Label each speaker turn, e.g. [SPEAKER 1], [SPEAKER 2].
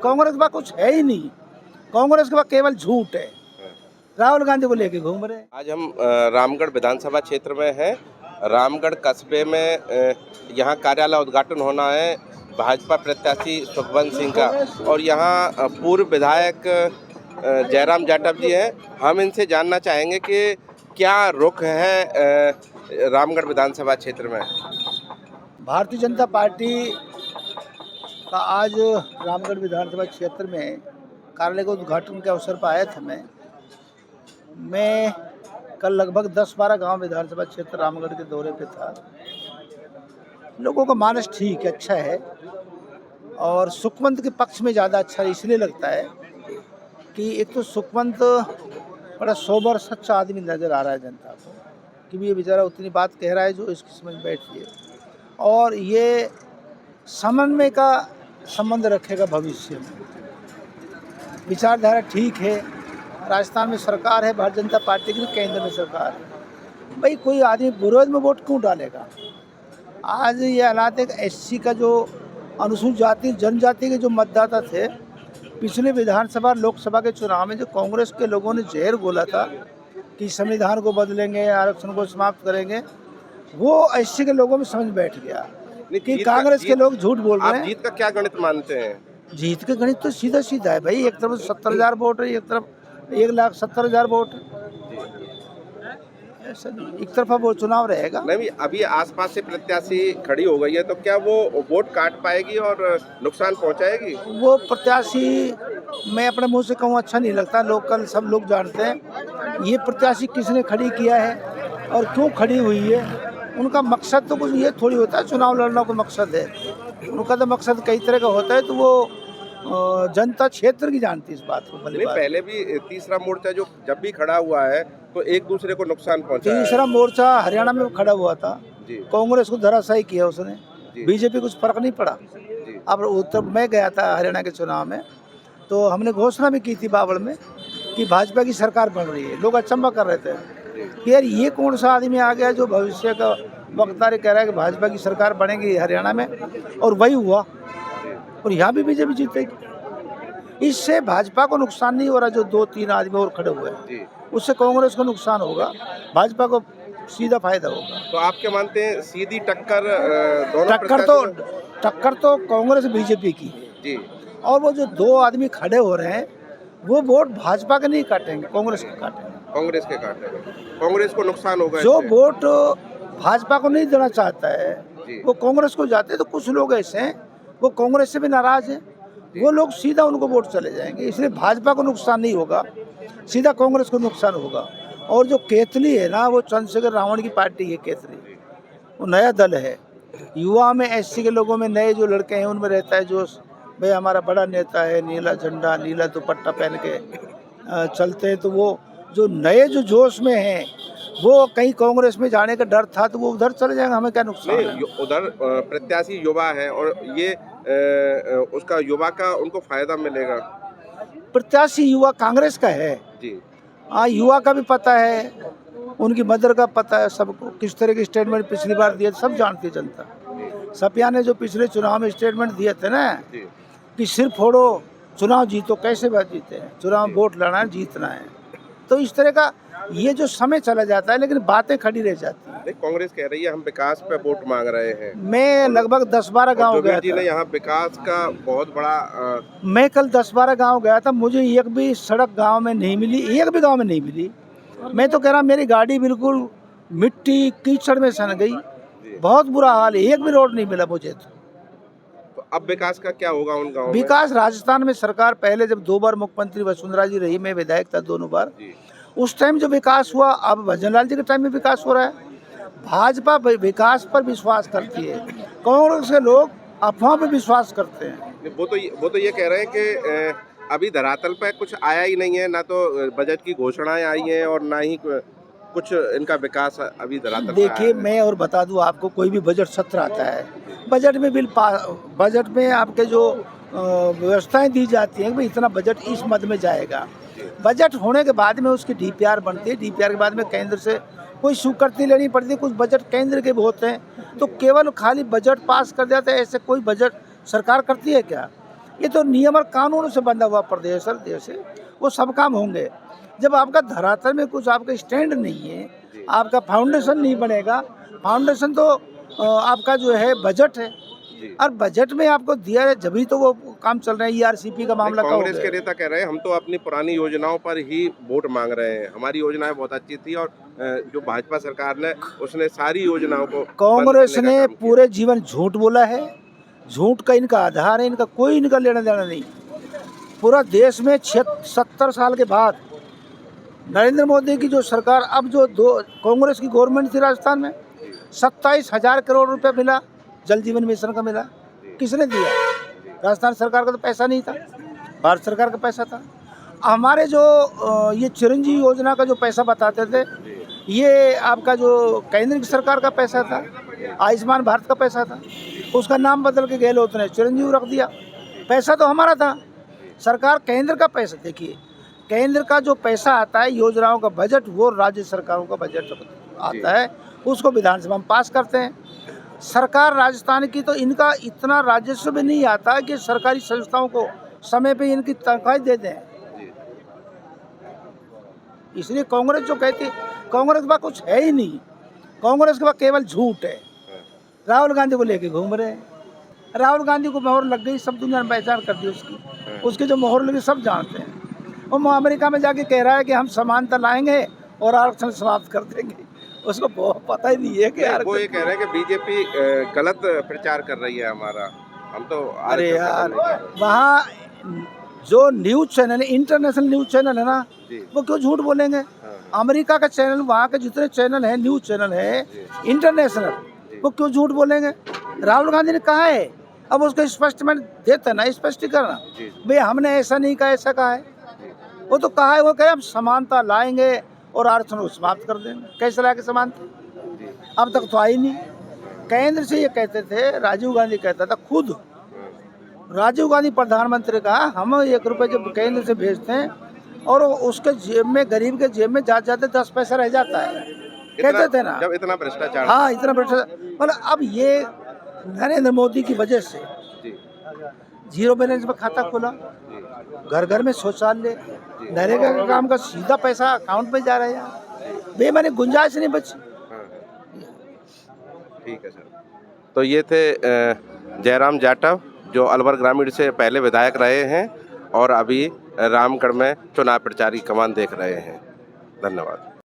[SPEAKER 1] कांग्रेस के पास कुछ है ही नहीं। कांग्रेस के पास केवल झूठ है। राहुल गांधी को लेके घूम रहे हैं।
[SPEAKER 2] आज हम रामगढ़ विधानसभा क्षेत्र में हैं। रामगढ़ कस्बे में यहाँ कार्यालय उद्घाटन होना है भाजपा प्रत्याशी सुखवंत सिंह का, और यहाँ पूर्व विधायक जयराम जाटव जी हैं। हम इनसे जानना चाहेंगे कि क्या रुख है रामगढ़ विधानसभा क्षेत्र में।
[SPEAKER 1] भारतीय जनता पार्टी का आज रामगढ़ विधानसभा क्षेत्र में कार्यालय के उद्घाटन के अवसर पर आया था। मैं कल लगभग 10-12 गांव विधानसभा क्षेत्र रामगढ़ के दौरे पे था। लोगों का मानस ठीक है, अच्छा है, और सुखवंत के पक्ष में ज़्यादा अच्छा इसलिए लगता है कि एक तो सुखवंत बड़ा सोबर सच्चा आदमी नज़र आ रहा है जनता को, कि ये बेचारा उतनी बात कह रहा है जो इसकी समझ बैठी है, और ये समन्वय का संबंध रखेगा भविष्य में। विचारधारा ठीक है। राजस्थान में सरकार है भारतीय जनता पार्टी की, केंद्र में सरकार है। भाई कोई आदमी विरोध में वोट क्यों डालेगा। आज ये हालात है कि एससी का जो अनुसूचित जाति जनजाति के जो मतदाता थे, पिछले विधानसभा लोकसभा के चुनाव में जो कांग्रेस के लोगों ने जहर घोला था कि संविधान को बदलेंगे, आरक्षण को समाप्त करेंगे, वो एससी के लोगों में समझ बैठ गया कि कांग्रेस के लोग झूठ बोल रहे हैं।
[SPEAKER 2] जीत का क्या गणित मानते हैं?
[SPEAKER 1] जीत के गणित तो सीधा सीधा है भाई। एक तरफ 70,000 वोट है, एक तरफ 1,70,000 वोट है। ऐसा नहीं, एक तरफा वो चुनाव रहेगा।
[SPEAKER 2] नहीं, अभी आसपास से प्रत्याशी खड़ी हो गई है, तो क्या वो वोट काट पाएगी और नुकसान पहुंचाएगी? वो
[SPEAKER 1] प्रत्याशी मैं अपने मुंह से कहूँ अच्छा नहीं लगता। लोकल सब लोग जानते हैं ये प्रत्याशी किसने खड़ी किया है और क्यों खड़ी हुई है। उनका मकसद तो कुछ ये थोड़ी होता है चुनाव लड़ना कोई मकसद है। उनका तो मकसद कई तरह का होता है, तो वो जनता क्षेत्र की जानती है इस बात को।
[SPEAKER 2] पहले भी तीसरा मोर्चा जो जब भी खड़ा हुआ है तो एक दूसरे को नुकसान पहुंचा है।
[SPEAKER 1] तीसरा मोर्चा हरियाणा में खड़ा हुआ था, कांग्रेस को धराशायी किया उसने, बीजेपी कुछ फर्क नहीं पड़ा। अब उत्तर मैं गया था हरियाणा के चुनाव में, तो हमने घोषणा भी की थी बावड़ में कि भाजपा की सरकार बन रही है। लोग अचंभा कर रहे थे कि यार ये कौन सा आदमी आ गया जो भविष्य का वक्ता कह रहा है कि भाजपा की सरकार बनेगी हरियाणा में, और वही हुआ। और यहाँ भी बीजेपी जीतेगी। इससे भाजपा को नुकसान नहीं हो रहा, जो 2-3 आदमी और खड़े हुए हैं, उससे कांग्रेस को नुकसान होगा, भाजपा को सीधा फायदा होगा।
[SPEAKER 2] तो आप क्या मानते हैं सीधी टक्कर
[SPEAKER 1] टक्कर तो कांग्रेस बीजेपी की जी। और वो जो 2 आदमी खड़े हो रहे हैं वो वोट भाजपा के नहीं काटेंगे, कांग्रेस के काटेंगे।
[SPEAKER 2] कांग्रेस को नुकसान होगा।
[SPEAKER 1] जो वोट भाजपा को नहीं देना चाहता है वो कांग्रेस को जाते हैं। तो कुछ लोग ऐसे हैं वो कांग्रेस से भी नाराज हैं, वो लोग सीधा उनको वोट चले जाएंगे। इसलिए भाजपा को नुकसान नहीं होगा, सीधा कांग्रेस को नुकसान होगा। और जो केतली है ना, वो चंद्रशेखर रावण की पार्टी है केतली, वो नया दल है। युवा में एससी के लोगों में नए जो लड़के हैं उनमें रहता है जोश, भाई हमारा बड़ा नेता है, नीला झंडा नीला दुपट्टा पहन के चलते हैं। तो वो जो नए जो जोश में हैं वो कहीं कांग्रेस में जाने का डर था तो वो उधर चले जाएंगे, हमें क्या नुकसान है।
[SPEAKER 2] उधर प्रत्याशी युवा है और ये उसका युवा का उनको फायदा मिलेगा।
[SPEAKER 1] प्रत्याशी युवा कांग्रेस का है जी। हाँ, युवा का भी पता है, उनकी मदर का पता है सबको, किस तरह के स्टेटमेंट पिछली बार दिए सब जानती है जनता। सपिया ने जो पिछले चुनाव में स्टेटमेंट दिए थे ना कि सिर फोड़ो चुनाव जीतो, कैसे बात जीते हैं, चुनाव वोट लड़ना है जीतना है। तो इस तरह का ये जो समय चला जाता है लेकिन बातें खड़ी रह जाती हैं।
[SPEAKER 2] कांग्रेस कह रही है हम विकास पे वोट मांग रहे हैं।
[SPEAKER 1] मैं लगभग 10-12 गांव गया था।
[SPEAKER 2] यहाँ विकास का बहुत बड़ा
[SPEAKER 1] मैं कल 10-12 गांव गया था, मुझे एक भी सड़क गांव में नहीं मिली, एक भी गांव में नहीं मिली। मैं तो कह रहा मेरी गाड़ी बिल्कुल मिट्टी कीचड़ में सन गई, बहुत बुरा हाल है, एक भी रोड नहीं मिला मुझे।
[SPEAKER 2] तो अब विकास का क्या होगा उन गाँव में?
[SPEAKER 1] विकास राजस्थान में सरकार पहले जब 2 बार मुख्यमंत्री वसुंधरा जी रही, मैं विधायक था दोनों बार, उस टाइम जो विकास हुआ, अब भजनलाल जी के टाइम में विकास हो रहा है। भाजपा विकास पर विश्वास करती है, कांग्रेस के लोग अफवाह पर विश्वास करते हैं।
[SPEAKER 2] वो तो ये कह रहे हैं कि अभी धरातल पर कुछ आया ही नहीं है, ना तो बजट की घोषणाएं आई हैं और ना ही कुछ इनका विकास अभी धरातल।
[SPEAKER 1] देखिए मैं और बता दूं आपको, कोई भी बजट सत्र आता है, बजट में बजट में आपके जो व्यवस्थाएं दी जाती हैं कि इतना बजट इस मद में जाएगा। बजट होने के बाद में उसकी डीपीआर बनती है, डीपीआर के बाद में केंद्र से कोई स्वीकृति लेनी पड़ती है। कुछ बजट केंद्र के भी होते हैं, तो केवल खाली बजट पास कर देते हैं, ऐसे कोई बजट सरकार करती है क्या? ये तो नियम और कानून से बंधा हुआ प्रदेश और देश है, वो सब काम होंगे। जब आपका धरातल में कुछ आपका स्टैंड नहीं है, आपका फाउंडेशन नहीं बनेगा, फाउंडेशन तो आपका जो है बजट है, और बजट में आपको दिया है जभी तो वो काम चल रहा है। ईआरसीपी का मामला का हो
[SPEAKER 2] कांग्रेस के
[SPEAKER 1] गया।
[SPEAKER 2] नेता कह रहे हैं हम तो अपनी पुरानी योजनाओं पर ही वोट मांग रहे हैं, हमारी योजनाएं बहुत अच्छी थी और जो भाजपा सरकार ने उसने सारी योजनाओं को
[SPEAKER 1] कांग्रेस
[SPEAKER 2] बंद करने
[SPEAKER 1] ने
[SPEAKER 2] का काम किया।
[SPEAKER 1] पूरे जीवन झूठ बोला है, झूठ का इनका आधार है, इनका कोई इनका लेना देना नहीं। पूरा देश में 70 साल के बाद नरेंद्र मोदी की जो सरकार, अब जो कांग्रेस की गवर्नमेंट थी राजस्थान में, 27,000 करोड़ रुपए मिला, जल जीवन मिशन का मिला। किसने दिया? राजस्थान सरकार का तो पैसा नहीं था, भारत सरकार का पैसा था। हमारे जो ये चिरंजीवी योजना का जो पैसा बताते थे, ये आपका जो केंद्र की सरकार का पैसा था, आयुष्मान भारत का पैसा था, उसका नाम बदल के गहलोत ने चिरंजीवी रख दिया। पैसा तो हमारा था, सरकार केंद्र का पैसा। देखिए, केंद्र का जो पैसा आता है, योजनाओं का बजट, वो राज्य सरकारों का बजट आता है, उसको विधानसभा में पास करते हैं। सरकार राजस्थान की तो इनका इतना राजस्व भी नहीं आता कि सरकारी संस्थाओं को समय पे इनकी तनख्वाह दे दें। इसलिए कांग्रेस जो कहती, कांग्रेस के पास कुछ है ही नहीं, कांग्रेस के पास केवल झूठ है। राहुल गांधी को लेके घूम रहे हैं, राहुल गांधी को मोहर लग गई, सब दुनिया ने पहचान कर दी उसकी जो मोहर लगी सब जानते हैं। वो अमेरिका में जाके कह रहा है कि हम समानता लाएंगे और आरक्षण समाप्त कर देंगे। उसको बहुत पता ही नहीं है कि
[SPEAKER 2] वो ये कह रहे हैं कि बीजेपी गलत प्रचार कर रही है हमारा, हम तो
[SPEAKER 1] अरे यार, वहाँ जो न्यूज़ चैनल है, इंटरनेशनल न्यूज़ चैनल है ना, वो क्यों झूठ बोलेंगे? अमेरिका का चैनल, वहाँ के जितने चैनल हैं, न्यूज़ चैनल है इंटरनेशनल, वो क्यों झूठ बोलेंगे? राहुल गांधी ने कहा है, अब उसको स्पष्टमेंट देते ना, स्पष्टीकरण, भाई हमने ऐसा नहीं कहा, ऐसा कहा है। वो तो कहा है, वो कहे हम समानता लाएंगे और आरक्षण को समाप्त कर देंगे। कैसे लाके समानता? अब तक तो आई नहीं। केंद्र से ये कहते थे, राजीव गांधी कहता था खुद, राजीव गांधी प्रधानमंत्री का, हम 1 रुपये जब केंद्र से भेजते हैं और उसके जेब में, गरीब के जेब में जाते जाते 10 पैसा रह जाता है, कहते थे ना।
[SPEAKER 2] जब इतना भ्रष्टाचार,
[SPEAKER 1] हाँ, इतना भ्रष्टाचार। मतलब अब ये नरेंद्र मोदी की वजह से जीरो बैलेंस में खाता खोला, घर घर में शौचालय, नरेगा का काम का सीधा पैसा अकाउंट में जा रहा है, बेमानी गुंजाइश नहीं बची।
[SPEAKER 2] ठीक है सर। तो ये थे जयराम जाटव, जो अलवर ग्रामीण से पहले विधायक रहे हैं और अभी रामगढ़ में चुनाव प्रचार की कमान देख रहे हैं। धन्यवाद।